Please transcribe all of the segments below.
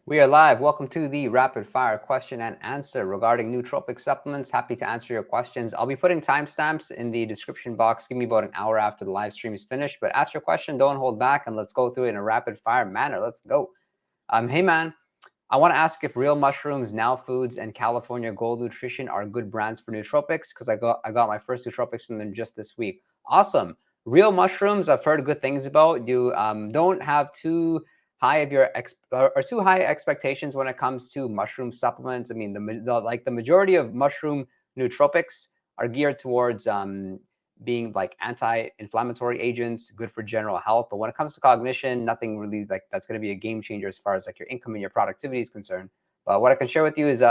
We are live. Welcome to the rapid fire question and answer regarding nootropic supplements. Happy to answer your questions. I'll be putting timestamps in the description box. Give me about an hour after the live stream is finished, but ask your question, don't hold back, and let's go through it in a rapid fire manner. Let's go. Hey man, I want to ask if Real Mushrooms, Now Foods, and California Gold Nutrition are good brands for nootropics, because I got my first nootropics from them just this week. Awesome. Real Mushrooms, I've heard good things about. You don't have too high of your too high expectations when it comes to mushroom supplements. I mean, the majority of mushroom nootropics are geared towards being like anti-inflammatory agents, good for general health. But when it comes to cognition, nothing really like that's going to be a game changer as far as like your income and your productivity is concerned. But what I can share with you is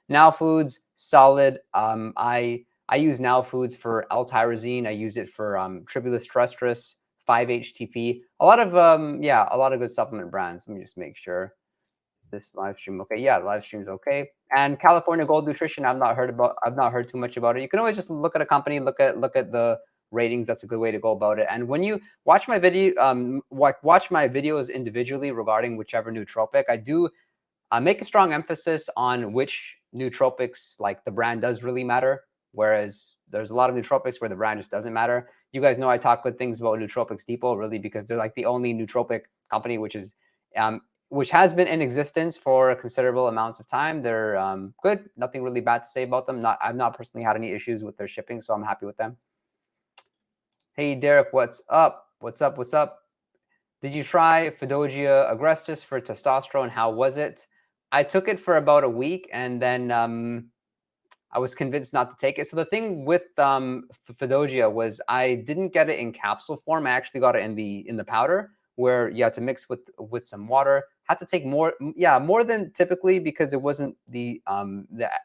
Now Foods, solid. I use Now Foods for L-tyrosine. I use it for tribulus terrestris, 5-HTP. A lot of a lot of good supplement brands. Let me just make sure. Is this live stream okay? Yeah, live stream's okay. And California Gold Nutrition, I've not heard too much about it. You can always just look at a company, look at the ratings. That's a good way to go about it. And when you watch my video, watch my videos individually regarding whichever nootropic, I do make a strong emphasis on which nootropics, like the brand does really matter. Whereas there's a lot of nootropics where the brand just doesn't matter. You guys know I talk good things about Nootropics Depot, really, because they're like the only nootropic company which has been in existence for a considerable amounts of time. They're good. Nothing really bad to say about them. I've not personally had any issues with their shipping, so I'm happy with them. Hey, Derek, what's up? What's up? What's up? Did you try Fadogia Agrestis for testosterone? How was it? I took it for about a week, and then I was convinced not to take it. So the thing with Fadogia was I didn't get it in capsule form. I actually got it in the powder, where you had to mix with some water. Had to take more than typically, because it wasn't the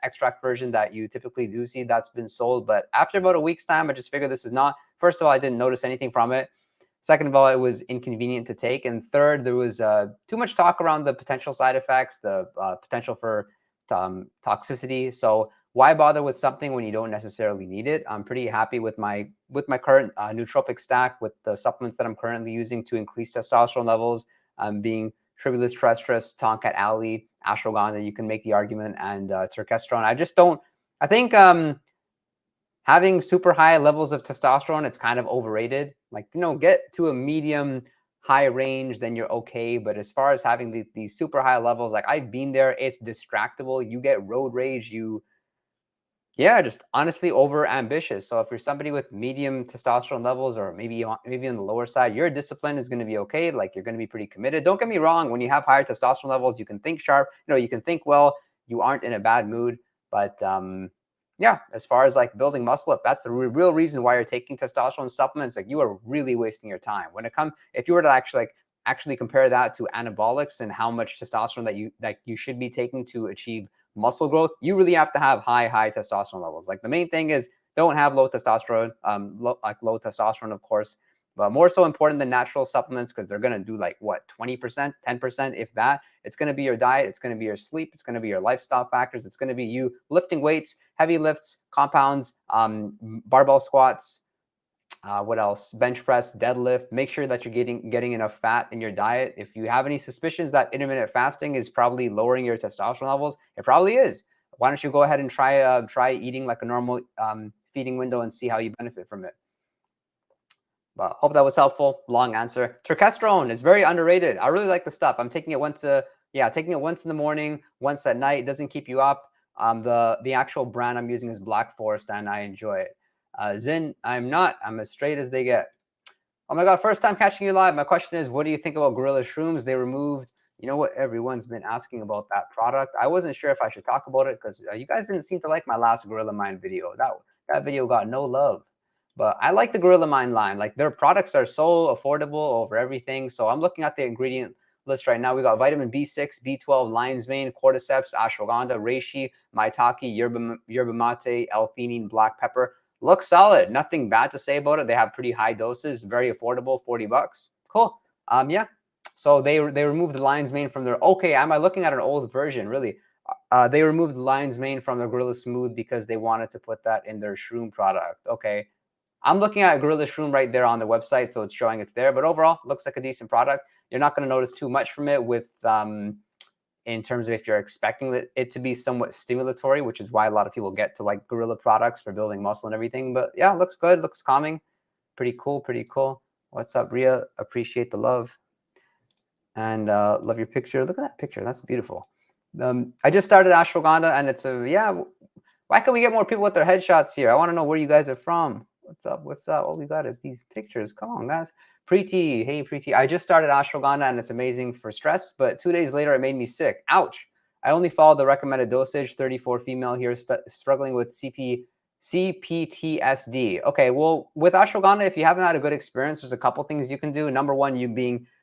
extract version that you typically do see that's been sold. But after about a week's time, I just figured this is not. First of all, I didn't notice anything from it. Second of all, it was inconvenient to take. And third, there was too much talk around the potential side effects, the potential for toxicity. So why bother with something when you don't necessarily need it? I'm pretty happy with my current nootropic stack, with the supplements that I'm currently using to increase testosterone levels, being tribulus terrestris, Tongkat Ali, ashwagandha. You can make the argument, and testosterone. I think having super high levels of testosterone, it's kind of overrated. Like, get to a medium high range, then you're okay. But as far as having these super high levels, like I've been there, it's distractible. You get road rage. Just honestly over ambitious. So if you're somebody with medium testosterone levels, or maybe on the lower side, your discipline is going to be okay. Like, you're going to be pretty committed. Don't get me wrong. When you have higher testosterone levels, you can think sharp. You can think well. You aren't in a bad mood. But as far as like building muscle, if that's the real reason why you're taking testosterone supplements, like, you are really wasting your time. If you were to actually compare that to anabolics and how much testosterone that you should be taking to achieve muscle growth, you really have to have high testosterone levels. Like, the main thing is don't have low testosterone, low testosterone, of course, but more so important than natural supplements, because they're going to do like what, 20%, 10%, if that. It's going to be your diet, it's going to be your sleep, it's going to be your lifestyle factors, it's going to be you lifting weights, heavy lifts, compounds, barbell squats, what else? Bench press, deadlift. Make sure that you're getting enough fat in your diet. If you have any suspicions that intermittent fasting is probably lowering your testosterone levels, it probably is. Why don't you go ahead and try eating like a normal feeding window and see how you benefit from it. But hope that was helpful. Long answer. Testosterone is very underrated. I really like the stuff. I'm taking it once in the morning, once at night. It doesn't keep you up. The actual brand I'm using is Black Forest, and I enjoy it. Zin, I'm not. I'm as straight as they get. Oh my God, first time catching you live. My question is, what do you think about Gorilla Shrooms? They removed, you know what? Everyone's been asking about that product. I wasn't sure if I should talk about it, because you guys didn't seem to like my last Gorilla Mind video. That video got no love. But I like the Gorilla Mind line. Like, their products are so affordable over everything. So I'm looking at the ingredient list right now. We got vitamin B6, B12, lion's mane, cordyceps, ashwagandha, reishi, maitake, yerba mate, L-theanine, black pepper. Looks solid. Nothing bad to say about it. They have pretty high doses, very affordable, $40. Cool. So they removed the lion's mane from their. Okay, am I looking at an old version? Really? They removed the lion's mane from the Gorilla Smooth because they wanted to put that in their shroom product. Okay. I'm looking at Gorilla Shroom right there on the website, so it's showing it's there. But overall, looks like a decent product. You're not going to notice too much from it with in terms of if you're expecting it to be somewhat stimulatory, which is why a lot of people get to like Gorilla products for building muscle and everything. But yeah, looks good, looks calming. Pretty cool, pretty cool. What's up, Ria? Appreciate the love. And love your picture. Look at that picture. That's beautiful. I just started ashwagandha, and it's a, yeah, why can't we get more people with their headshots here? I want to know where you guys are from. What's up? What's up? All we got is these pictures. Come on, guys. Preeti, hey, Preeti. I just started ashwagandha, and it's amazing for stress, but 2 days later, it made me sick. Ouch. I only followed the recommended dosage. 34 female here, struggling with CPTSD. Okay, well, with ashwagandha, if you haven't had a good experience, there's a couple things you can do. Number one,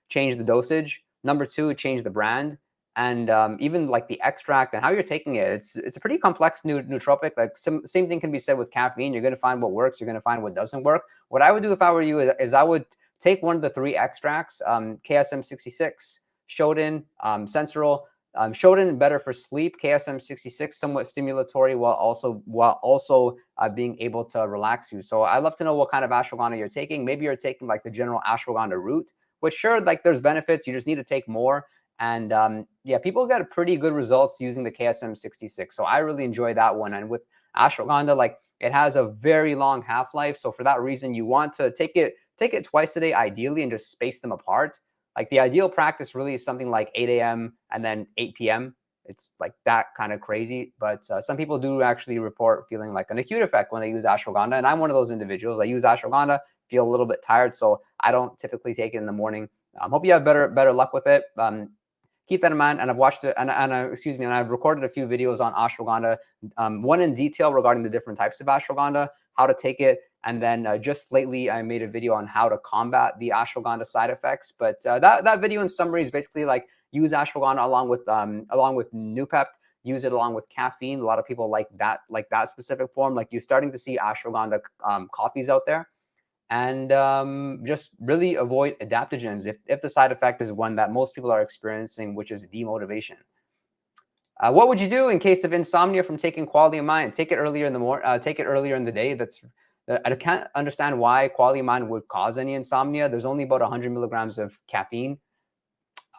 change the dosage. Number two, change the brand. And even like the extract and how you're taking it, it's a pretty complex nootropic. Like same thing can be said with caffeine. You're going to find what works. You're going to find what doesn't work. What I would do if I were you is I would take one of the 3 extracts, KSM66, Shodan, Sensorol. Shodan better for sleep. KSM66 somewhat stimulatory while also being able to relax you. So I love to know what kind of ashwagandha you're taking. Maybe you're taking like the general ashwagandha root, which sure, like there's benefits. You just need to take more. And yeah, people got pretty good results using the KSM66. So I really enjoy that one. And with ashwagandha, like it has a very long half-life. So for that reason, you want to take it twice a day, ideally, and just space them apart. Like the ideal practice really is something like 8 a.m. and then 8 p.m. It's like that kind of crazy. But some people do actually report feeling like an acute effect when they use ashwagandha. And I'm one of those individuals. I use ashwagandha, feel a little bit tired. So I don't typically take it in the morning. Hope you have better luck with it. Keep that in mind. And I've watched it, and I've recorded a few videos on ashwagandha, one in detail regarding the different types of ashwagandha, how to take it. And then just lately, I made a video on how to combat the ashwagandha side effects. But that video in summary is basically like use ashwagandha along with Noopept, use it along with caffeine. A lot of people like that specific form. Like you're starting to see ashwagandha coffees out there. And just really avoid adaptogens if the side effect is one that most people are experiencing, which is demotivation. What would you do in case of insomnia from taking Qualia Mind? Take it earlier in the take it earlier in the day. I can't understand why Qualia Mind would cause any insomnia. There's only about 100 milligrams of caffeine.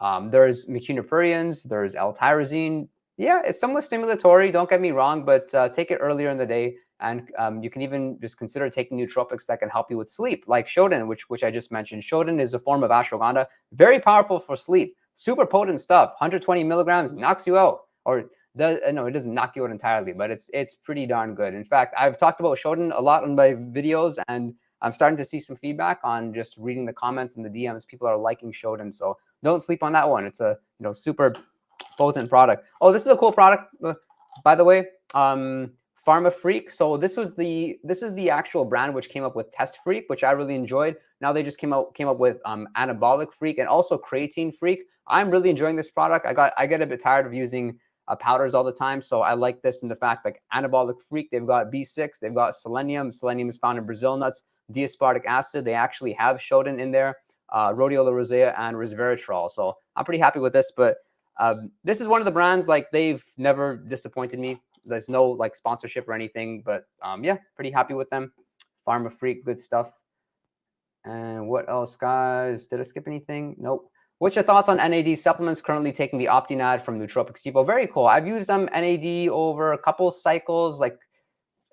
There's mecunopurians. There's L-tyrosine. Yeah, it's somewhat stimulatory. Don't get me wrong, but take it earlier in the day. And you can even just consider taking nootropics that can help you with sleep, like Shodan, which I just mentioned. Shodan is a form of ashwagandha, very powerful for sleep, super potent stuff. 120 milligrams knocks you out, or no, it doesn't knock you out entirely, but it's pretty darn good. In fact, I've talked about Shodan a lot in my videos, and I'm starting to see some feedback on just reading the comments and the DMs. People are liking Shodan, so don't sleep on that one. It's a super potent product. Oh, this is a cool product, by the way. Pharma Freak. So this is the actual brand which came up with Test Freak, which I really enjoyed. Now they just came up with Anabolic Freak and also Creatine Freak. I'm really enjoying this product. I get a bit tired of using powders all the time, so I like this in the fact like Anabolic Freak. They've got B6, they've got selenium. Selenium is found in Brazil nuts. D-aspartic acid. They actually have Shodan in there. Rhodiola Rosea and resveratrol. So I'm pretty happy with this. But this is one of the brands like they've never disappointed me. There's no like sponsorship or anything, but yeah, pretty happy with them. Pharma Freak, good stuff. And what else, guys? Did I skip anything? Nope. What's your thoughts on NAD supplements? Currently taking the Optinad from Nootropics Depot. Very cool. I've used them NAD over a couple cycles. Like,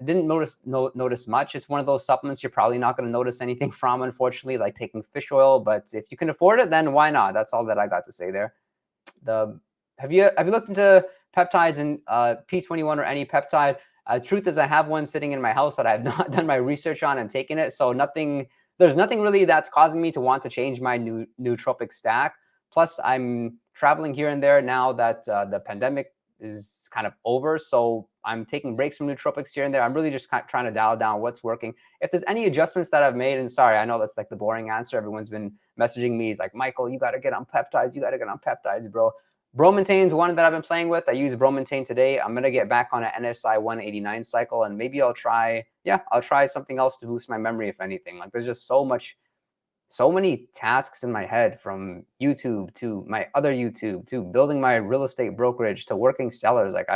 didn't notice much. It's one of those supplements you're probably not going to notice anything from, unfortunately, like taking fish oil. But if you can afford it, then why not? That's all that I got to say there. Have you looked into peptides and P21 or any peptide? Truth is, I have one sitting in my house that I've not done my research on and taken it. So there's nothing really that's causing me to want to change my nootropic stack. Plus, I'm traveling here and there now that the pandemic is kind of over. So I'm taking breaks from nootropics here and there. I'm really just trying to dial down what's working. If there's any adjustments that I've made, and sorry, I know that's like the boring answer. Everyone's been messaging me like, Michael, you got to get on peptides. You got to get on peptides, bro. Bromontane's one that I've been playing with. I use Bromontane today. I'm going to get back on an NSI 189 cycle, and maybe I'll try something else to boost my memory, if anything. Like there's just so many tasks in my head, from YouTube to my other YouTube to building my real estate brokerage to working sellers. Like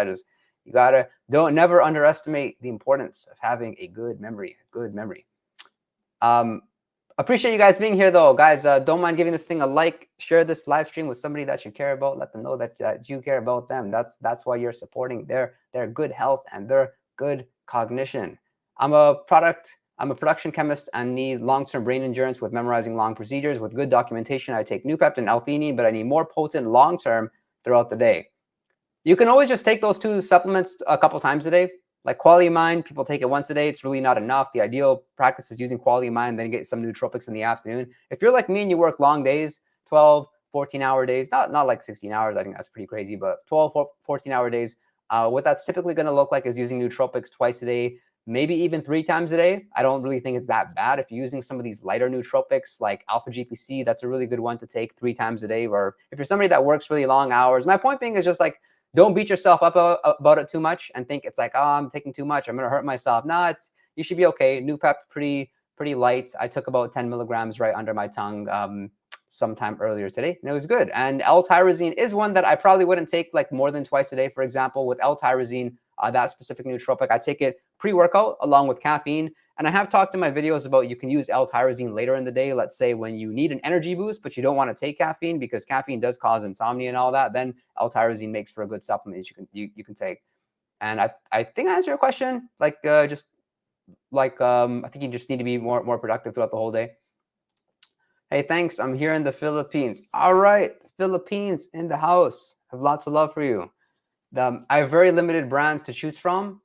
never underestimate the importance of having a good memory, Appreciate you guys being here, though. Guys, don't mind giving this thing a like. Share this live stream with somebody that you care about. Let them know that you care about them. That's why you're supporting their good health and their good cognition. I'm a production chemist and need long-term brain endurance with memorizing long procedures. With good documentation, I take Nootropic and L-theanine, but I need more potent long-term throughout the day. You can always just take those two supplements a couple times a day. Like Qualia Mind, people take it once a day. It's really not enough. The ideal practice is using Qualia Mind, then get some nootropics in the afternoon. If you're like me and you work long days, 12, 14-hour days, not like 16 hours, I think that's pretty crazy, but 12, 14-hour days, what that's typically going to look like is using nootropics twice a day, maybe even 3 times a day. I don't really think it's that bad. If you're using some of these lighter nootropics like alpha GPC, that's a really good one to take 3 times a day. Or if you're somebody that works really long hours, my point being is just like, don't beat yourself up about it too much and think it's like, oh, I'm taking too much, I'm going to hurt myself. No, you should be okay. Noopep, pretty light. I took about 10 milligrams right under my tongue sometime earlier today, and it was good. And L-tyrosine is one that I probably wouldn't take like more than twice a day. For example, with L-tyrosine, that specific nootropic, I take it pre-workout along with caffeine. And I have talked in my videos about you can use L-tyrosine later in the day. Let's say when you need an energy boost, but you don't want to take caffeine because caffeine does cause insomnia and all that, then L-tyrosine makes for a good supplement you can take. And I think I answered your question. Like I think you just need to be more productive throughout the whole day. Hey, thanks. I'm here in the Philippines. All right, Philippines in the house. I have lots of love for you. I have very limited brands to choose from.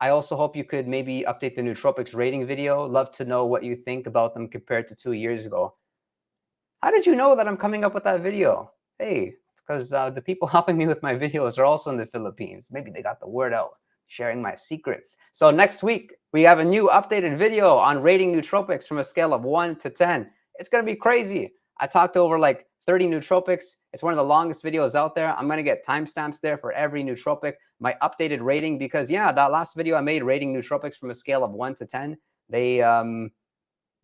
I also hope you could maybe update the Nootropics rating video. Love to know what you think about them compared to 2 years ago. How did you know that I'm coming up with that video? Hey, because the people helping me with my videos are also in the Philippines. Maybe they got the word out, sharing my secrets. So next week, we have a new updated video on rating Nootropics from a scale of 1 to 10. It's going to be crazy. I talked over like 30 nootropics. It's one of the longest videos out there. I'm going to get timestamps there for every nootropic, my updated rating, because yeah, that last video I made rating nootropics from a scale of 1 to 10,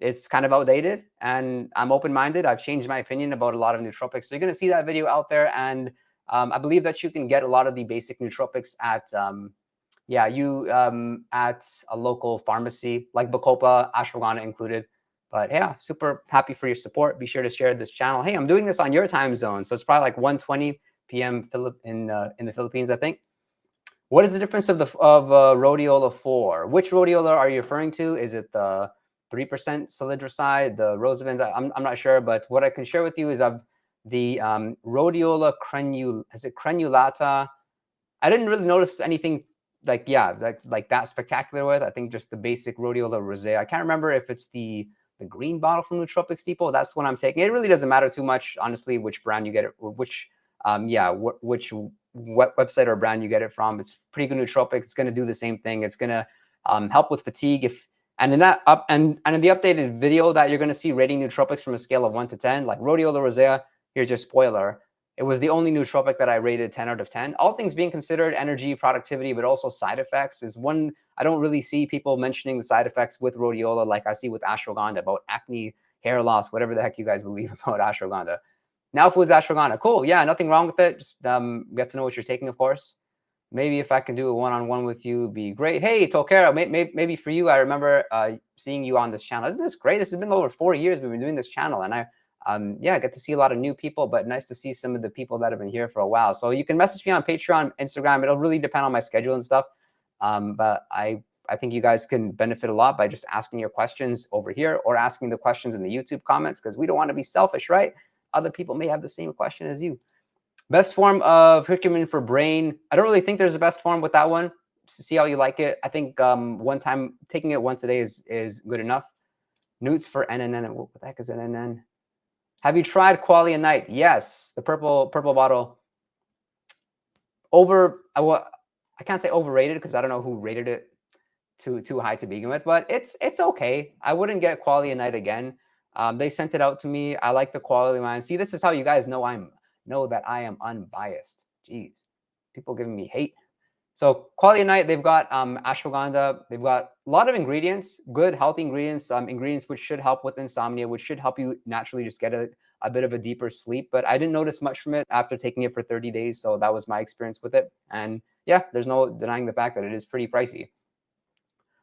it's kind of outdated, and I'm open-minded. I've changed my opinion about a lot of nootropics. So you're going to see that video out there, and I believe that you can get a lot of the basic nootropics at at a local pharmacy like Bacopa, ashwagandha included. But yeah, super happy for your support. Be sure to share this channel. Hey, I'm doing this on your time zone, so it's probably like 1:20 p.m. in the Philippines, I think. What is the difference of Rhodiola 4? Which Rhodiola are you referring to? Is it the 3% salidroside, the Rosavins? I'm not sure, but what I can share with you is of the Rhodiola Crenulata. I didn't really notice anything like that spectacular with. I think just the basic Rhodiola Rosea. I can't remember if it's the green bottle from Nootropics Depot. That's what I'm taking. It really doesn't matter too much, honestly, which brand you get it, which website or brand you get it from. It's pretty good nootropic. It's going to do the same thing. It's going to help with fatigue. And in the updated video that you're going to see rating nootropics from a scale of 1 to 10, like Rhodiola Rosea, here's your spoiler. It was the only nootropic that I rated 10 out of 10. All things being considered, energy, productivity, but also side effects is one. I don't really see people mentioning the side effects with Rhodiola like I see with ashwagandha about acne, hair loss, whatever the heck you guys believe about ashwagandha. Now Foods ashwagandha, cool. Yeah, nothing wrong with it. Just get to know what you're taking, of course. Maybe if I can do a one-on-one with you, be great. Hey, Tokera, maybe for you, I remember seeing you on this channel. Isn't this great? This has been over 4 years we've been doing this channel, and I get to see a lot of new people, but nice to see some of the people that have been here for a while. So you can message me on Patreon, Instagram. It'll really depend on my schedule and stuff. But I think you guys can benefit a lot by just asking your questions over here or asking the questions in the YouTube comments, because we don't want to be selfish, right? Other people may have the same question as you. Best form of curcumin for brain. I don't really think there's a best form with that one. See how you like it. I think one time taking it once a day is good enough. Newts for NNN. What the heck is NNN? Have you tried Qualia Night? Yes, the purple bottle. I can't say overrated because I don't know who rated it too high to begin with, but it's okay. I wouldn't get Qualia Night again. They sent it out to me. I like the Qualia Mind. See, this is how you guys know that I am unbiased. Jeez, people giving me hate. So Qualia Night, they've got ashwagandha. They've got a lot of ingredients, good, healthy ingredients, ingredients which should help with insomnia, which should help you naturally just get a bit of a deeper sleep. But I didn't notice much from it after taking it for 30 days. So that was my experience with it. And yeah, there's no denying the fact that it is pretty pricey.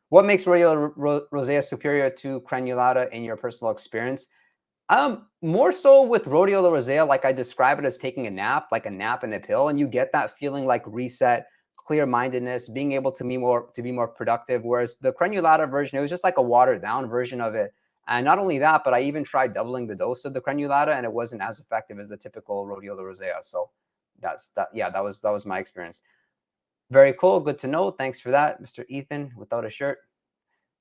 What makes Rhodiola Rosea superior to Crenulata in your personal experience? More so with Rhodiola Rosea, like I describe it as taking a nap, like a nap and a pill, and you get that feeling like reset, clear-mindedness, being able to be more productive. Whereas the Crenulata version, it was just like a watered down version of it. And not only that, but I even tried doubling the dose of the Crenulata, and it wasn't as effective as the typical Rhodiola Rosea. So that's that. Yeah, that was my experience. Very cool. Good to know. Thanks for that, Mr. Ethan, without a shirt.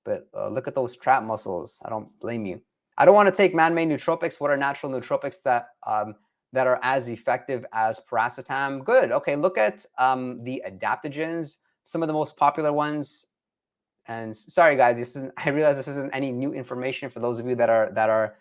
But look at those trap muscles. I don't blame you. I don't want to take man-made nootropics. What are natural nootropics that that are as effective as Piracetam? Good. Okay, look at the adaptogens. Some of the most popular ones. And sorry, guys, this isn't. I realize this isn't any new information for those of you that are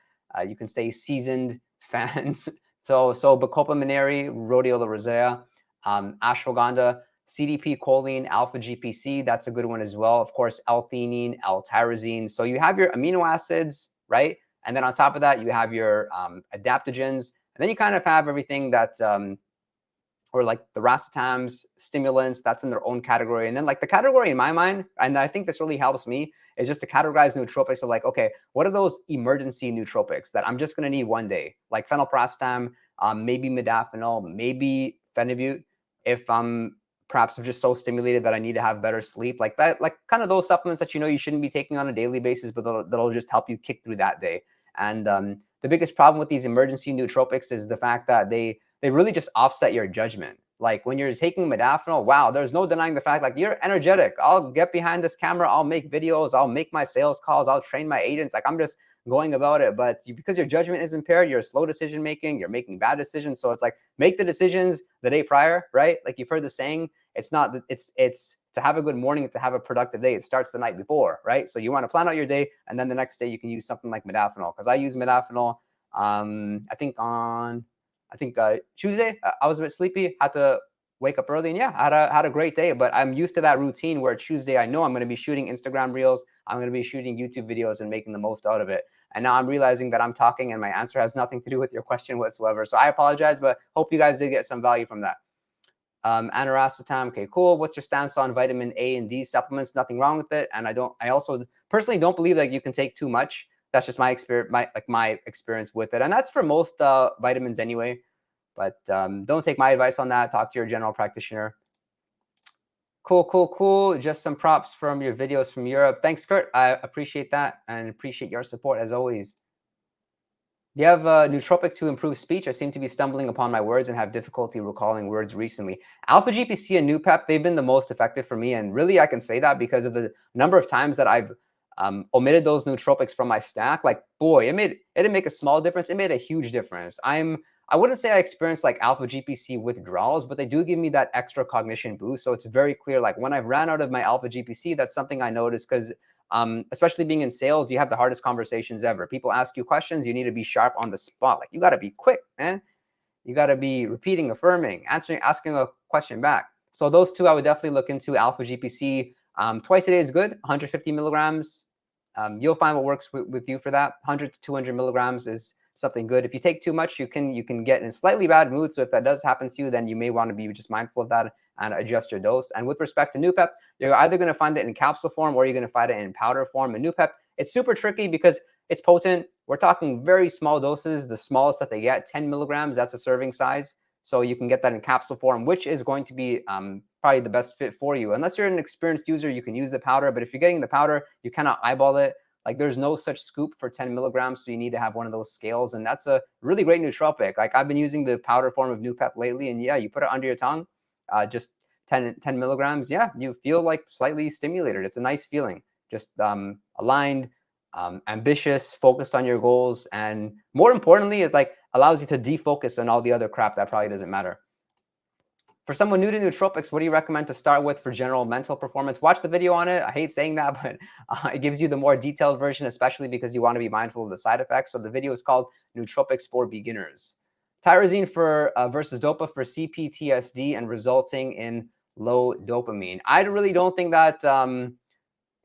you can say seasoned fans. So Bacopa Monierri, Rhodiola Rosea, ashwagandha, CDP, choline, alpha GPC. That's a good one as well. Of course, L-theanine, L-tyrosine. So you have your amino acids, right? And then on top of that, you have your adaptogens. And then you kind of have everything that or like the racetams, stimulants, that's in their own category. And then like the category in my mind, and I think this really helps me, is just to categorize nootropics of like, okay, what are those emergency nootropics that I'm just going to need one day? Like phenylpiracetam, maybe modafinil, maybe phenibut, if I'm perhaps just so stimulated that I need to have better sleep, like that, like kind of those supplements that you know you shouldn't be taking on a daily basis, but that'll just help you kick through that day. And the biggest problem with these emergency nootropics is the fact that they really just offset your judgment. Like when you're taking modafinil, wow, there's no denying the fact, like you're energetic. I'll get behind this camera. I'll make videos. I'll make my sales calls. I'll train my agents. Like I'm just going about it. But because your judgment is impaired, you're slow decision making. You're making bad decisions. So it's like make the decisions the day prior, right? Like you've heard the saying, it's not, it's to have a good morning, to have a productive day. It starts the night before, right? So you want to plan out your day. And then the next day you can use something like modafinil. Because I use modafinil, I think Tuesday, I was a bit sleepy, had to wake up early, and yeah, had a great day. But I'm used to that routine where Tuesday, I know I'm going to be shooting Instagram reels, I'm going to be shooting YouTube videos and making the most out of it. And now I'm realizing that I'm talking and my answer has nothing to do with your question whatsoever. So I apologize, but hope you guys did get some value from that. Anaracetam, okay, cool. What's your stance on vitamin A and D supplements? Nothing wrong with it. And I also personally don't believe that you can take too much. That's just my experience, my experience with it, and that's for most vitamins anyway. But don't take my advice on that. Talk to your general practitioner. Cool. Just some props from your videos from Europe. Thanks, Kurt. I appreciate that and appreciate your support as always. Do you have a nootropic to improve speech? I seem to be stumbling upon my words and have difficulty recalling words recently. Alpha GPC and Noopep, they've been the most effective for me. And really, I can say that because of the number of times that I've omitted those nootropics from my stack. Like, boy, it didn't make a small difference. It made a huge difference. I wouldn't say I experienced like alpha GPC withdrawals, but they do give me that extra cognition boost. So it's very clear, like when I've ran out of my alpha GPC, that's something I noticed because especially being in sales, you have the hardest conversations ever. People ask you questions, you need to be sharp on the spot. Like you got to be quick, man. You got to be repeating, affirming, answering, asking a question back. So those two I would definitely look into. Alpha GPC twice a day is good, 150 milligrams. You'll find what works with you for that. 100 to 200 milligrams is something good. If you take too much, you can get in a slightly bad mood. So if that does happen to you, then you may want to be just mindful of that and adjust your dose. And with respect to Noopep, you're either going to find it in capsule form or you're going to find it in powder form. And Noopep, it's super tricky because it's potent. We're talking very small doses. The smallest that they get, 10 milligrams, that's a serving size. So you can get that in capsule form, which is going to be probably the best fit for you. Unless you're an experienced user, you can use the powder. But if you're getting the powder, you cannot eyeball it. Like there's no such scoop for 10 milligrams, so you need to have one of those scales. And that's a really great nootropic. Like I've been using the powder form of Noopep lately, and yeah, you put it under your tongue, just 10 milligrams. Yeah, you feel like slightly stimulated. It's a nice feeling, just aligned, ambitious, focused on your goals. And more importantly, it like allows you to defocus on all the other crap that probably doesn't matter. For someone new to nootropics, what do you recommend to start with for general mental performance? Watch the video on it. I hate saying that, but it gives you the more detailed version, especially because you want to be mindful of the side effects. So the video is called Nootropics for Beginners. Tyrosine for versus dopa for CPTSD and resulting in low dopamine. I really don't think that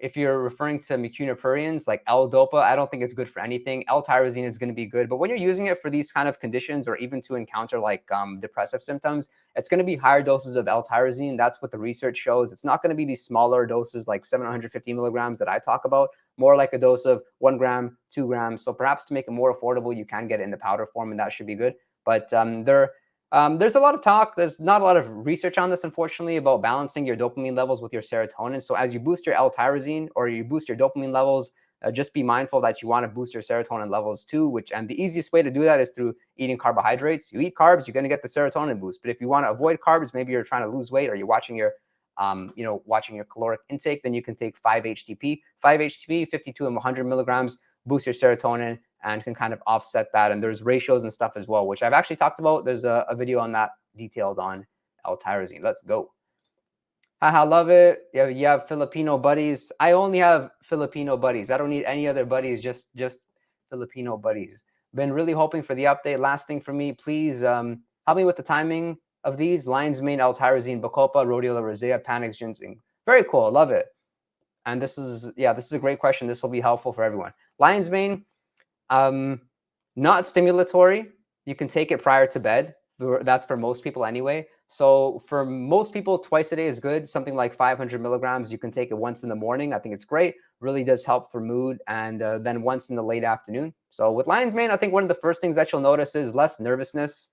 If you're referring to mucunipurians like L-dopa, I don't think it's good for anything. L-tyrosine is going to be good, but when you're using it for these kind of conditions or even to encounter like depressive symptoms, it's going to be higher doses of L-tyrosine. That's what the research shows. It's not going to be these smaller doses like 750 milligrams that I talk about, more like a dose of 1 gram, 2 grams. So perhaps to make it more affordable, you can get it in the powder form, and that should be good. But there's a lot of talk. There's not a lot of research on this, unfortunately, about balancing your dopamine levels with your serotonin. So as you boost your L-tyrosine or you boost your dopamine levels, just be mindful that you want to boost your serotonin levels too, and the easiest way to do that is through eating carbohydrates. You eat carbs, you're going to get the serotonin boost. But if you want to avoid carbs, maybe you're trying to lose weight or you're watching your watching your caloric intake, then you can take 5-HTP. 5-HTP, 52 and 100 milligrams, boost your serotonin and can kind of offset that. And there's ratios and stuff as well, which I've actually talked about. There's a video on that detailed on L-tyrosine. Let's go. Haha, love it. Yeah, you have Filipino buddies. I only have Filipino buddies. I don't need any other buddies, just Filipino buddies. Been really hoping for the update. Last thing for me, please help me with the timing of these. Lion's Mane, L-tyrosine, Bacopa, Rhodiola Rosea, Panax, Ginseng. Very cool. Love it. And this is a great question. This will be helpful for everyone. Lion's Mane, not stimulatory. You can take it prior to bed. That's for most people anyway. So for most people, twice a day is good. Something like 500 milligrams. You can take it once in the morning. I think it's great. Really does help for mood. And then once in the late afternoon. So with Lion's Mane, I think one of the first things that you'll notice is less nervousness,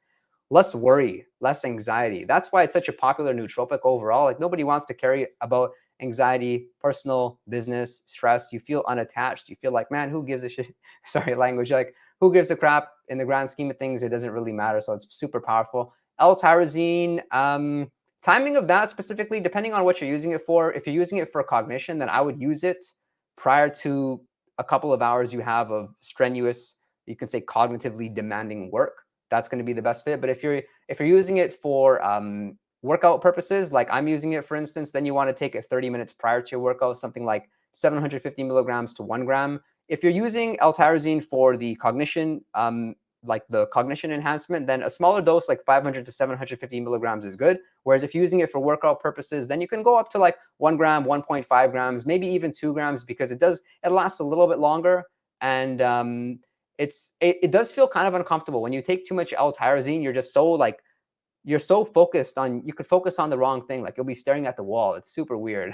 less worry, less anxiety. That's why it's such a popular nootropic overall. Like nobody wants to carry about anxiety, personal, business, stress. You feel unattached. You feel like, man, who gives a shit? Sorry, language. Like, who gives a crap? In the grand scheme of things, it doesn't really matter. So it's super powerful. L-tyrosine, timing of that specifically, depending on what you're using it for. If you're using it for cognition, then I would use it prior to a couple of hours you have of strenuous, you can say cognitively demanding work. That's going to be the best fit. But if you're using it for workout purposes, like I'm using it, for instance, then you want to take it 30 minutes prior to your workout, something like 750 milligrams to 1 gram. If you're using L-tyrosine for the cognition, like the cognition enhancement, then a smaller dose, like 500 to 750 milligrams is good. Whereas if you're using it for workout purposes, then you can go up to like 1 gram, 1.5 grams, maybe even 2 grams, because it lasts a little bit longer. And it does feel kind of uncomfortable. When you take too much L-tyrosine, you're just so like, you're so focused on, you could focus on the wrong thing. Like you'll be staring at the wall. It's super weird.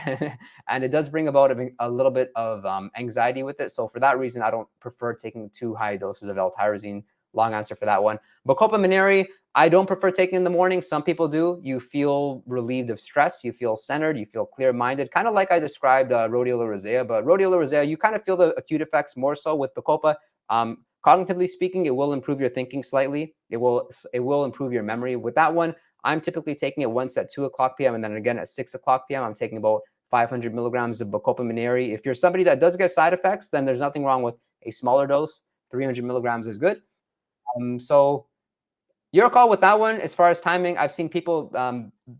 And it does bring about a little bit of anxiety with it. So for that reason, I don't prefer taking too high doses of L-tyrosine. Long answer for that one. Bacopa Monierri, I don't prefer taking in the morning. Some people do. You feel relieved of stress. You feel centered. You feel clear-minded. Kind of like I described Rhodiola Rosea. But Rhodiola Rosea, you kind of feel the acute effects more so with Bacopa. Cognitively speaking, it will improve your thinking slightly. It will improve your memory. With that one, I'm typically taking it once at 2 o'clock p.m. and then again at 6 o'clock p.m. I'm taking about 500 milligrams of Bacopa Monierri. If you're somebody that does get side effects, then there's nothing wrong with a smaller dose. 300 milligrams is good. So your call with that one. As far as timing, I've seen people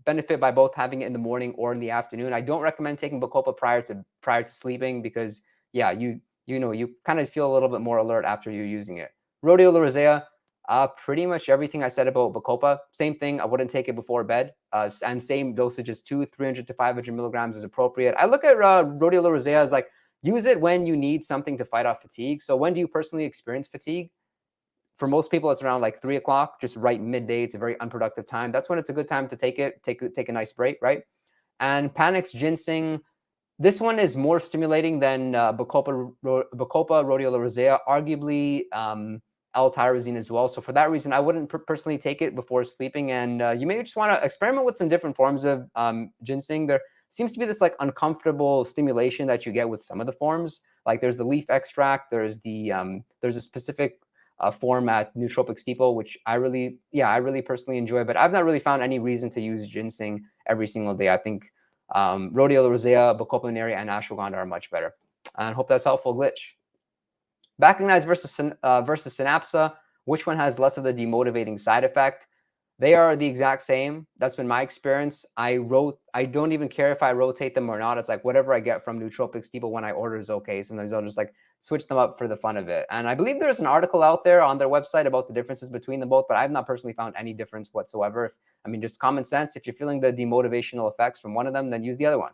benefit by both having it in the morning or in the afternoon. I don't recommend taking Bacopa prior to sleeping because, yeah, you kind of feel a little bit more alert after you're using it. Rhodiola Rosea, pretty much everything I said about Bacopa. Same thing. I wouldn't take it before bed. And same dosages too. 300 to 500 milligrams is appropriate. I look at Rhodiola Rosea as like, use it when you need something to fight off fatigue. So when do you personally experience fatigue? For most people, it's around like 3 o'clock, just right midday. It's a very unproductive time. That's when it's a good time to take it, take a nice break, right? And Panax, Ginseng, this one is more stimulating than Bacopa, Rhodiola Rosea, arguably L-tyrosine as well. So for that reason, I wouldn't personally take it before sleeping. And you may just want to experiment with some different forms of ginseng. There seems to be this like uncomfortable stimulation that you get with some of the forms. Like there's the leaf extract, there's a specific form at Nootropics Depot, which I really personally enjoy, but I've not really found any reason to use ginseng every single day. I think Rhodiola Rosea, Bacopa Monierri, and ashwagandha are much better. And hope that's helpful, Glitch. BaCognize versus Synapsa, which one has less of the demotivating side effect? They are the exact same. That's been my experience. I don't even care if I rotate them or not. It's like whatever I get from Nootropics Depot when I order is okay. Sometimes I'll just like switch them up for the fun of it. And I believe there's an article out there on their website about the differences between them both, but I've not personally found any difference whatsoever. I mean, just common sense. If you're feeling the demotivational effects from one of them, then use the other one.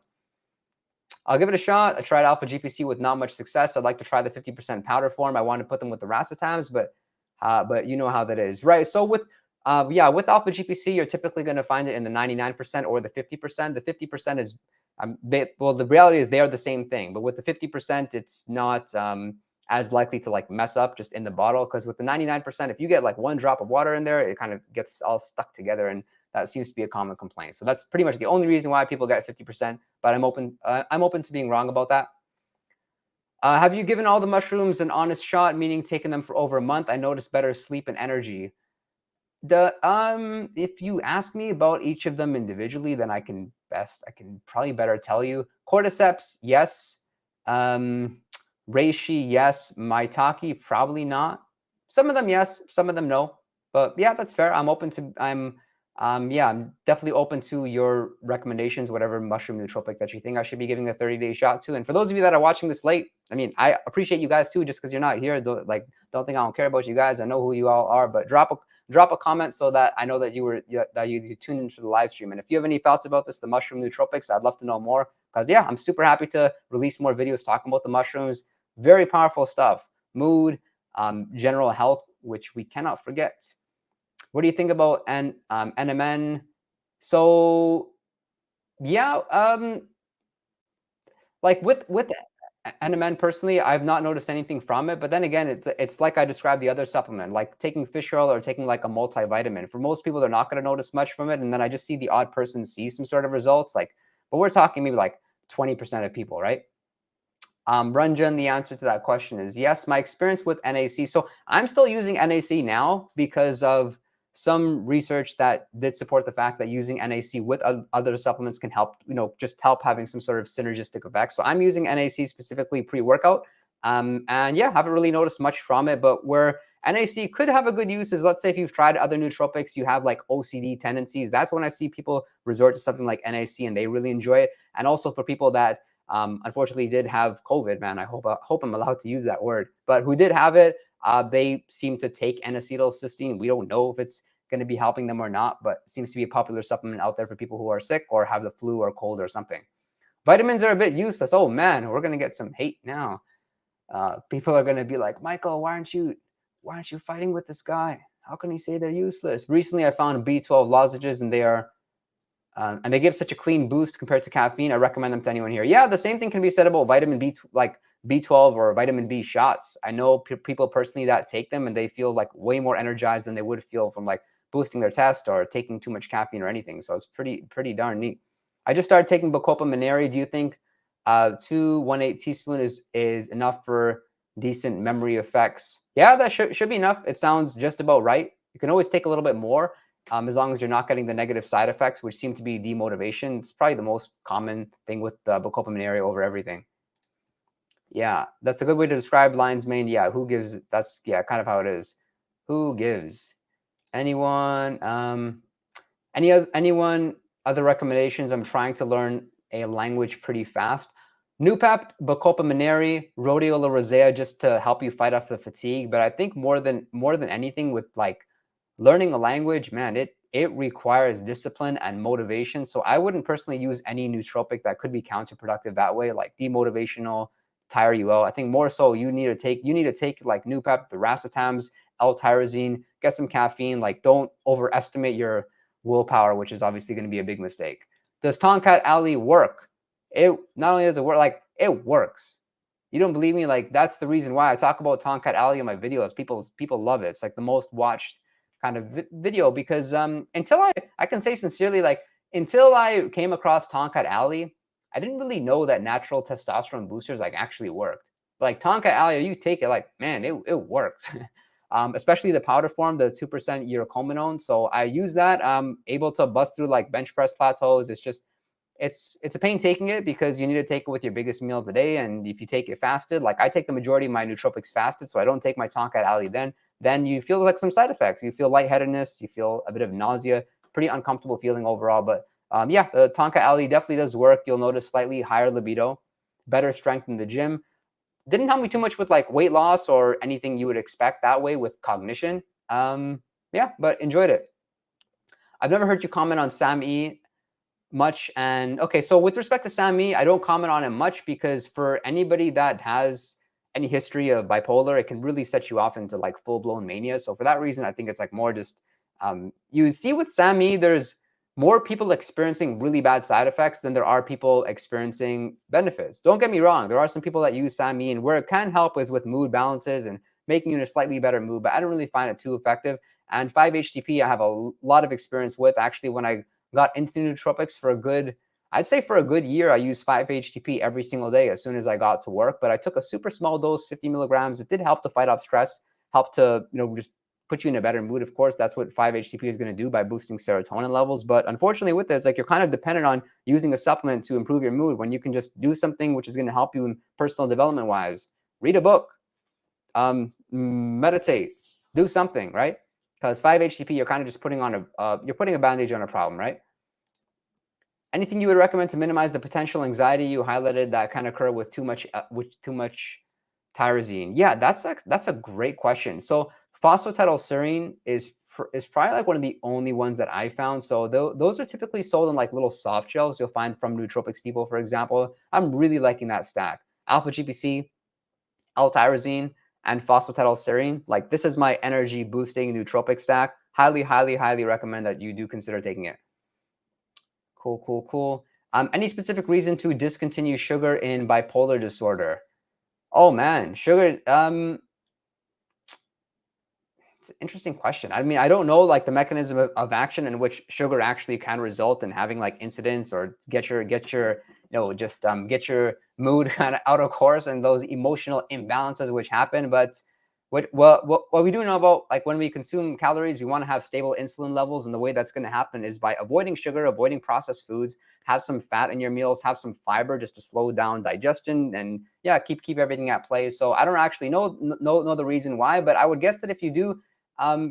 I'll give it a shot. I tried alpha GPC with not much success. I'd like to try the 50% powder form. I want to put them with the racetams, but you know how that is, right? So with with alpha GPC, you're typically going to find it in the 99% or the 50%. The 50% is the reality is they are the same thing, but with the 50%, it's not as likely to like mess up just in the bottle, because with the 99%, if you get like one drop of water in there, it kind of gets all stuck together, and that seems to be a common complaint. So that's pretty much the only reason why people get 50%, but I'm open to being wrong about that. Have you given all the mushrooms an honest shot, meaning taken them for over a month? I noticed better sleep and energy. If you ask me about each of them individually, then I can probably better tell you. Cordyceps, yes. Reishi, yes. Maitake, probably not. Some of them, yes. Some of them, no. But yeah, that's fair. I'm definitely open to your recommendations, whatever mushroom nootropic that you think I should be giving a 30-day shot to. And for those of you that are watching this late, I mean, I appreciate you guys too, just because you're not here. Don't think I don't care about you guys. I know who you all are, but drop a comment so that I know that you tuned into the live stream. And if you have any thoughts about this, the mushroom nootropics, I'd love to know more, because yeah, I'm super happy to release more videos talking about the mushrooms. Very powerful stuff. Mood, general health, which we cannot forget. What do you think about NMN? So yeah, like with NMN personally, I've not noticed anything from it. But then again, it's like I described the other supplement, like taking fish oil or taking like a multivitamin. For most people, they're not going to notice much from it. And then I just see the odd person see some sort of results. But we're talking maybe like 20% of people, right? Ranjan, the answer to that question is yes. My experience with NAC. So I'm still using NAC now because of some research that did support the fact that using NAC with other supplements can help, just help having some sort of synergistic effect. So I'm using NAC specifically pre-workout. And yeah, haven't really noticed much from it. But where NAC could have a good use is, let's say if you've tried other nootropics, you have like OCD tendencies. That's when I see people resort to something like NAC and they really enjoy it. And also for people that unfortunately did have COVID, man, I hope I'm allowed to use that word, but who did have it, they seem to take N-acetylcysteine. We don't know if it's going to be helping them or not, but it seems to be a popular supplement out there for people who are sick or have the flu or cold or something. Vitamins are a bit useless. Oh man, we're going to get some hate now. People are going to be like, Michael, why aren't you fighting with this guy? How can he say they're useless? Recently, I found B12 lozenges, and they are and they give such a clean boost compared to caffeine. I recommend them to anyone here. Yeah, the same thing can be said about vitamin B, like B12 or vitamin B shots. I know people personally that take them and they feel like way more energized than they would feel from like boosting their test or taking too much caffeine or anything. So it's pretty darn neat. I just started taking Bacopa Monierri. Do you think 2 1/8 teaspoon is enough for decent memory effects? Yeah, that should be enough. It sounds just about right. You can always take a little bit more. As long as you're not getting the negative side effects, which seem to be demotivation. It's probably the most common thing with Bacopa Monierri over everything. Yeah, that's a good way to describe lion's mane. Yeah, who gives? That's kind of how it is. Who gives? Anyone? Anyone other recommendations? I'm trying to learn a language pretty fast. Noopept, Bacopa Monierri, Rhodiola Rosea, just to help you fight off the fatigue. But I think more than anything with like learning a language, man, it requires discipline and motivation. So I wouldn't personally use any nootropic that could be counterproductive that way, like demotivational, tire you out. I think more so you need to take like Noopept, the racetams, L-tyrosine, get some caffeine. Like don't overestimate your willpower, which is obviously going to be a big mistake. Does Tongkat Ali work? It not only does it work, like it works. You don't believe me? Like that's the reason why I talk about Tongkat Ali in my videos. People love it. It's like the most watched kind of video because until I can say sincerely, like until I came across Tongkat Ali, I didn't really know that natural testosterone boosters like actually worked. Like Tongkat Ali, you take it, like man, it works. Especially the powder form, the 2% urocominone. So I use that. I'm able to bust through like bench press plateaus. It's just it's a pain taking it because you need to take it with your biggest meal of the day. And if you take it fasted, like I take the majority of my nootropics fasted, so I don't take my Tongkat Ali then you feel like some side effects. You feel lightheadedness, you feel a bit of nausea, pretty uncomfortable feeling overall. But yeah, the Tongkat Ali definitely does work. You'll notice slightly higher libido, better strength in the gym. Didn't help me too much with like weight loss or anything you would expect that way with cognition. Yeah, but enjoyed it. I've never heard you comment on Sam E. much. And okay, so with respect to SAMe, I don't comment on it much because for anybody that has any history of bipolar, it can really set you off into like full-blown mania. So for that reason, I think it's like more just you see with SAMe, there's more people experiencing really bad side effects than there are people experiencing benefits. Don't get me wrong, there are some people that use SAMe, and where it can help is with mood balances and making you in a slightly better mood, but I don't really find it too effective. And 5-HTP, I have a lot of experience with. Actually, when I got into nootropics for a good, I'd say for a good year, I used 5-HTP every single day as soon as I got to work. But I took a super small dose, 50 milligrams. It did help to fight off stress, help to, just put you in a better mood. Of course, that's what 5-HTP is going to do by boosting serotonin levels. But unfortunately with it, it's like you're kind of dependent on using a supplement to improve your mood when you can just do something which is going to help you in personal development wise. Read a book, meditate, do something, right? Because 5-HTP, you're kind of just putting on you're putting a bandage on a problem, right? Anything you would recommend to minimize the potential anxiety you highlighted that can occur with too much tyrosine? Yeah, that's a great question. So phosphatidylserine is probably like one of the only ones that I found. So those are typically sold in like little soft gels you'll find from Nootropics Depot, for example. I'm really liking that stack. Alpha GPC, L-tyrosine, and phosphatidylserine. Like this is my energy boosting nootropic stack. Highly, highly, highly recommend that you do consider taking it. Cool, cool, cool. Any specific reason to discontinue sugar in bipolar disorder? Oh man, sugar. It's an interesting question. I mean, I don't know like the mechanism of action in which sugar actually can result in having like incidents or get your get your mood kind of out of course and those emotional imbalances which happen. But what we do know about like when we consume calories, we want to have stable insulin levels, and the way that's going to happen is by avoiding sugar, avoiding processed foods, have some fat in your meals, have some fiber just to slow down digestion, and yeah, keep everything at play. So I don't actually know the reason why, but I would guess that if you do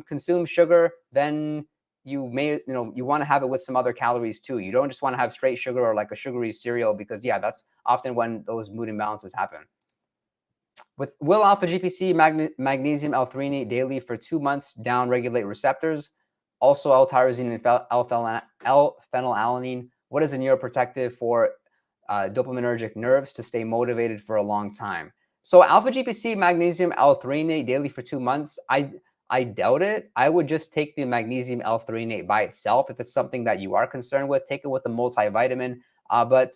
consume sugar, then you may, you want to have it with some other calories too. You don't just want to have straight sugar or like a sugary cereal, because yeah, that's often when those mood imbalances happen. Will alpha GPC magnesium L-threonate daily for 2 months down-regulate receptors? Also L-tyrosine and L-phenylalanine. What is a neuroprotective for dopaminergic nerves to stay motivated for a long time? So alpha GPC magnesium L-threonate daily for 2 months, I doubt it. I would just take the magnesium L-threonate by itself. If it's something that you are concerned with, take it with a multivitamin. But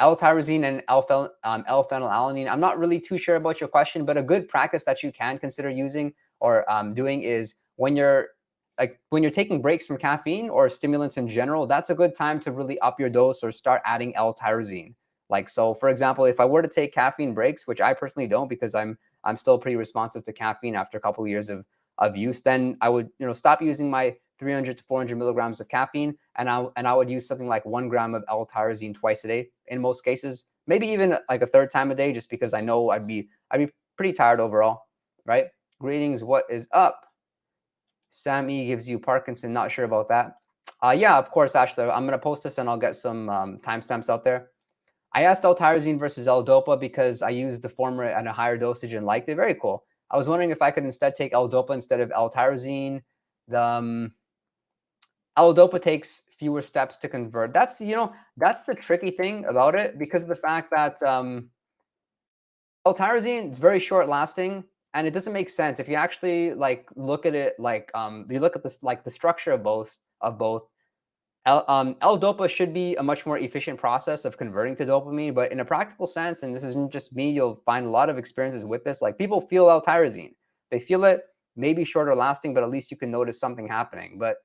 L-tyrosine and L-phenylalanine, I'm not really too sure about your question, but a good practice that you can consider using or doing is when you're taking breaks from caffeine or stimulants in general, that's a good time to really up your dose or start adding L-tyrosine. Like, so for example, if I were to take caffeine breaks, which I personally don't because I'm still pretty responsive to caffeine after a couple of years of use, then I would stop using my 300 to 400 milligrams of caffeine, and I would use something like 1 gram of L-tyrosine twice a day in most cases, maybe even like a third time a day, just because I know I'd be pretty tired overall, right? Greetings, what is up? Sam E gives you Parkinson, not sure about that. Yeah, of course, Ashler. I'm gonna post this and I'll get some timestamps out there. I asked L-tyrosine versus L-dopa because I used the former at a higher dosage and liked it. Very cool. I was wondering if I could instead take L-dopa instead of L-tyrosine. The L-dopa takes fewer steps to convert. That's that's the tricky thing about it, because of the fact that L-tyrosine is very short lasting, and it doesn't make sense if you actually like look at it like you look at this like the structure of both L-dopa should be a much more efficient process of converting to dopamine, but in a practical sense, and this isn't just me, you'll find a lot of experiences with this, like people feel L-tyrosine. They feel it, maybe shorter lasting, but at least you can notice something happening. But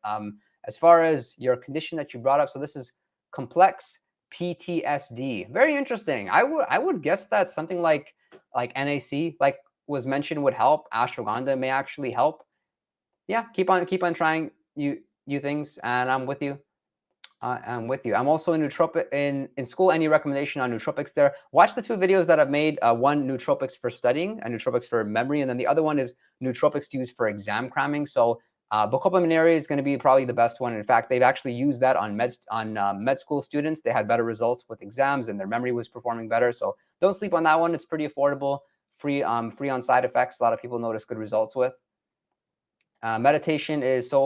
as far as your condition that you brought up, so this is complex PTSD. Very interesting. I would guess that something like NAC, like was mentioned, would help. Ashwagandha may actually help. Yeah, keep on trying you things, and I'm with you. I'm with you. I'm also in nootropic in school. Any recommendation on nootropics there? Watch the 2 videos that I've made. One, nootropics for studying and nootropics for memory, and then the other one is nootropics to use for exam cramming. So Bacopa Monierri is going to be probably the best one. In fact, they've actually used that on med school students. They had better results with exams, and their memory was performing better. So don't sleep on that one. It's pretty affordable, free on side effects. A lot of people notice good results with. Meditation is so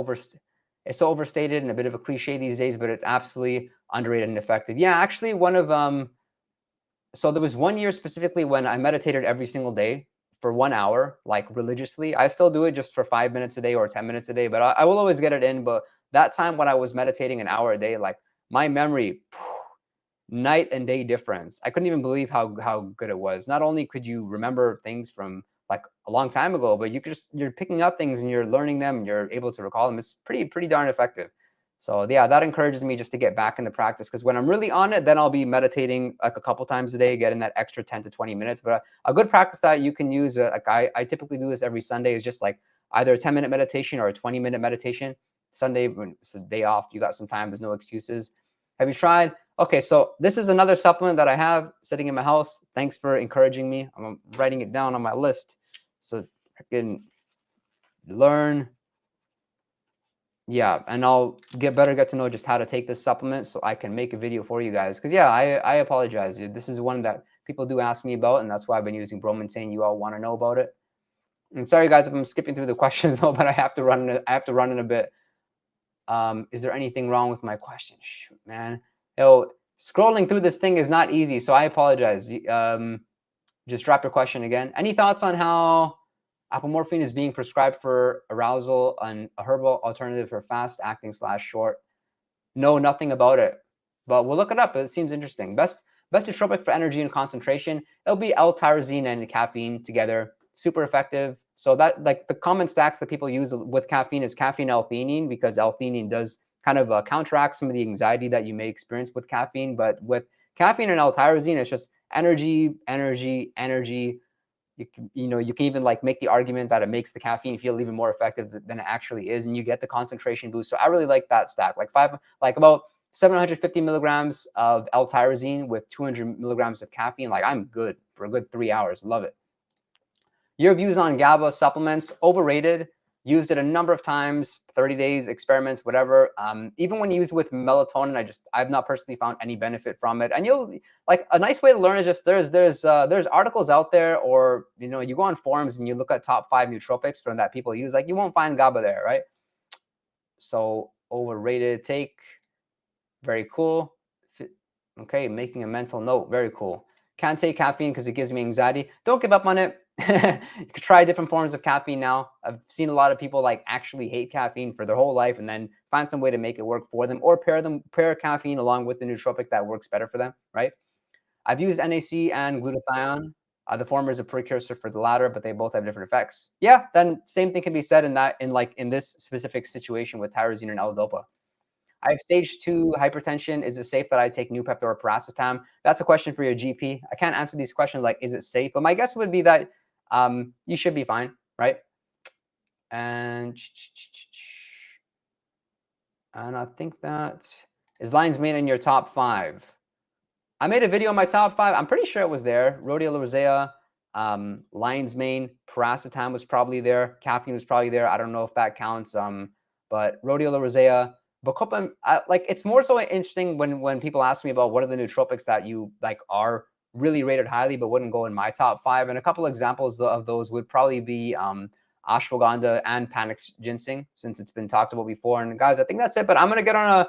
It's so overstated and a bit of a cliche these days, but it's absolutely underrated and effective. Yeah, actually one of, so there was 1 year specifically when I meditated every single day for 1 hour, like religiously. I still do it just for 5 minutes a day or 10 minutes a day, but I will always get it in. But that time when I was meditating an hour a day, like my memory, night and day difference. I couldn't even believe how good it was. Not only could you remember things from like a long time ago, but you're picking up things and you're learning them and you're able to recall them. It's pretty darn effective. So yeah, that encourages me just to get back into practice, because when I'm really on it, then I'll be meditating like a couple times a day, getting that extra 10 to 20 minutes. But a good practice that you can use, like I typically do this every Sunday, is just like either a 10-minute meditation or a 20-minute meditation. Sunday, when it's a day off, you got some time, there's no excuses. Have you tried? Okay, so this is another supplement that I have sitting in my house. Thanks for encouraging me. I'm writing it down on my list so I can learn. Yeah, and I'll get to know just how to take this supplement so I can make a video for you guys. Because yeah, I apologize. This is one that people do ask me about, and that's why I've been using bromontane. You all want to know about it. And sorry guys if I'm skipping through the questions though, but I have to run in a bit. Is there anything wrong with my question? Shoot, man. Yo, scrolling through this thing is not easy, so I apologize. Just drop your question again. Any thoughts on how apomorphine is being prescribed for arousal and a herbal alternative for fast acting / short? No, nothing about it, but we'll look it up. It seems interesting. Best nootropic for energy and concentration. It'll be L-tyrosine and caffeine together. Super effective. So that, like, the common stacks that people use with caffeine is caffeine L-theanine, because L-theanine does kind of counteract some of the anxiety that you may experience with caffeine. But with caffeine and L-tyrosine, it's just energy. You can even like make the argument that it makes the caffeine feel even more effective than it actually is, and you get the concentration boost. So I really like that stack. Like about 750 milligrams of L-tyrosine with 200 milligrams of caffeine. Like, I'm good for a good 3 hours. Love it. Your views on GABA supplements? Overrated. Used it a number of times, 30 days, experiments, whatever. Even when used with melatonin, I've not personally found any benefit from it. And you'll, like, a nice way to learn is just there's articles out there, or you go on forums and you look at top 5 nootropics from that people use. Like, you won't find GABA there, right? So overrated take. Very cool. Okay, making a mental note. Very cool. Can't take caffeine because it gives me anxiety. Don't give up on it. You could try different forms of caffeine now. I've seen a lot of people like actually hate caffeine for their whole life and then find some way to make it work for them, or pair caffeine along with the nootropic that works better for them, right? I've used NAC and glutathione. The former is a precursor for the latter, but they both have different effects. Yeah, then same thing can be said in this specific situation with tyrosine and L-dopa. I have stage 2 hypertension. Is it safe that I take Noopept or Piracetam? That's a question for your GP. I can't answer these questions like, is it safe? But my guess would be that you should be fine, right? And I think that is lion's mane in your top 5. I made a video on my top 5. I'm pretty sure it was there. Rhodiola Rosea, lion's mane, Piracetam was probably there. Caffeine was probably there. I don't know if that counts. But Rhodiola Rosea, Bacopa, like, it's more so interesting when people ask me about what are the nootropics that you like are really rated highly but wouldn't go in my top 5. And a couple examples of those would probably be ashwagandha and Panax ginseng, since it's been talked about before. And guys, I think that's it. But I'm gonna get on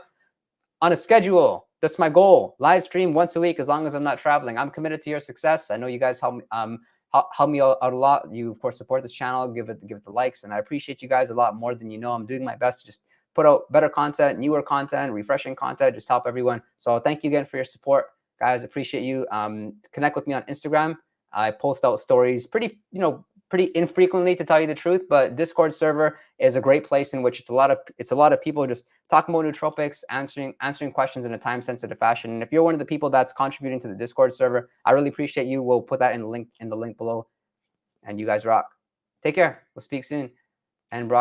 a schedule. That's my goal. Live stream once a week as long as I'm not traveling. I'm committed to your success. I know you guys help me out a lot. You of course support this channel, give it the likes, and I appreciate you guys a lot more than you know. I'm doing my best to just put out better content, newer content, refreshing content, just help everyone. So thank you again for your support, guys. Appreciate you. Connect with me on Instagram. I post out stories pretty infrequently, to tell you the truth, but Discord server is a great place in which it's a lot of people just talking about nootropics, answering questions in a time-sensitive fashion. And if you're one of the people that's contributing to the Discord server, I really appreciate you. We'll put that in the link below. And you guys rock. Take care. We'll speak soon. And broadcast.